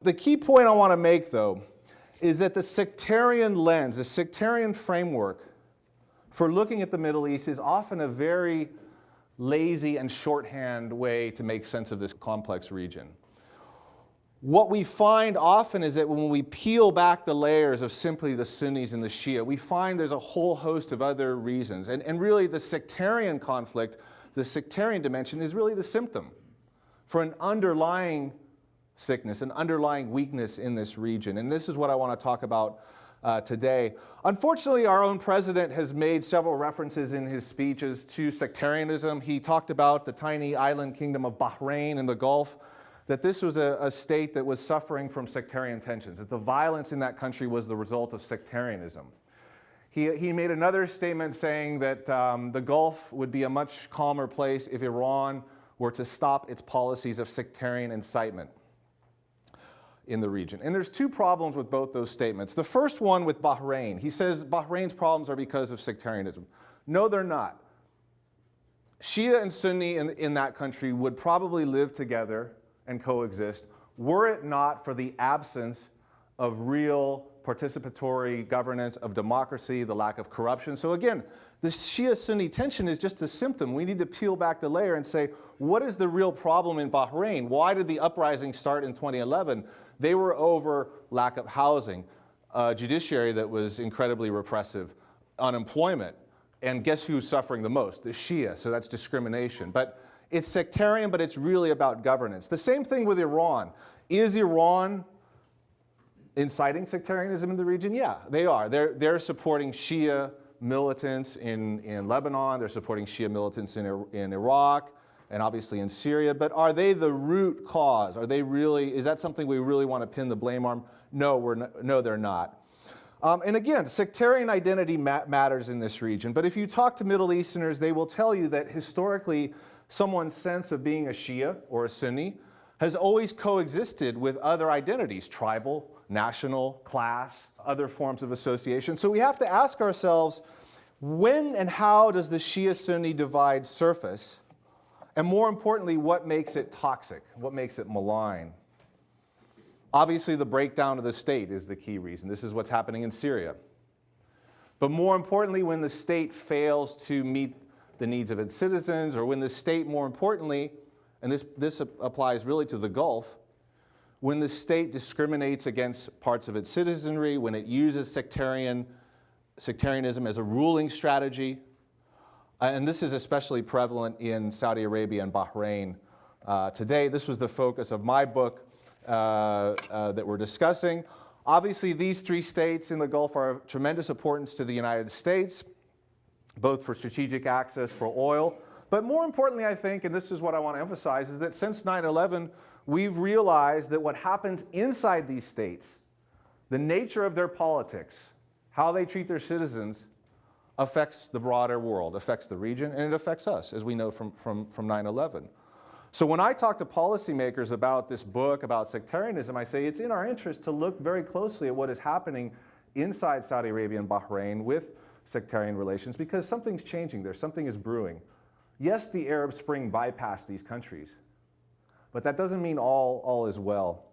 The key point I want to make, though, is that the sectarian lens, the sectarian framework for looking at the Middle East is often a very lazy and shorthand way to make sense of this complex region. What we find often is that when we peel back the layers of simply the Sunnis and the Shia, we find there's a whole host of other reasons. And really the sectarian conflict, the sectarian dimension, is really the symptom for an underlying sickness, an underlying weakness in this region. And this is what I want to talk about today. Unfortunately, our own president has made several references in his speeches to sectarianism. He talked about the tiny island kingdom of Bahrain in the Gulf, that this was a state that was suffering from sectarian tensions, that the violence in that country was the result of sectarianism. He made another statement saying that the Gulf would be a much calmer place if Iran were to stop its policies of sectarian incitement in the region. And there's two problems with both those statements. The first one with Bahrain, he says Bahrain's problems are because of sectarianism. No, they're not. Shia and Sunni in that country would probably live together and coexist were it not for the absence of real participatory governance, of democracy, the lack of corruption. So again, the Shia-Sunni tension is just a symptom. We need to peel back the layer and say, what is the real problem in Bahrain? Why did the uprising start in 2011? They were over lack of housing, a judiciary that was incredibly repressive, unemployment, and guess who's suffering the most? The Shia, so that's discrimination. But it's sectarian, but it's really about governance. The same thing with Iran. Is Iran inciting sectarianism in the region? Yeah, they are. They're supporting Shia militants in Lebanon. They're supporting Shia militants in Iraq and obviously in Syria. But are they the root cause? Are they really, is that something we really want to pin the blame on? No, no, they're not. And again, sectarian identity matters in this region. But if you talk to Middle Easterners, they will tell you that historically, someone's sense of being a Shia or a Sunni has always coexisted with other identities, tribal, national, class, other forms of association. So we have to ask ourselves, when and how does the Shia-Sunni divide surface? And more importantly, what makes it toxic? What makes it malign? Obviously, the breakdown of the state is the key reason. This is what's happening in Syria. But more importantly, when the state fails to meet the needs of its citizens, or when the state, more importantly, and this applies really to the Gulf, when the state discriminates against parts of its citizenry, when it uses sectarianism as a ruling strategy, and this is especially prevalent in Saudi Arabia and Bahrain today. This was the focus of my book that we're discussing. Obviously, these three states in the Gulf are of tremendous importance to the United States, both for strategic access for oil, but more importantly, I think, and this is what I want to emphasize, is that since 9/11, we've realized that what happens inside these states, the nature of their politics, how they treat their citizens, affects the broader world, affects the region, and it affects us, as we know from 9/11. So when I talk to policymakers about this book, about sectarianism, I say it's in our interest to look very closely at what is happening inside Saudi Arabia and Bahrain with sectarian relations, because something's changing there, something is brewing. Yes, the Arab Spring bypassed these countries, but that doesn't mean all is well.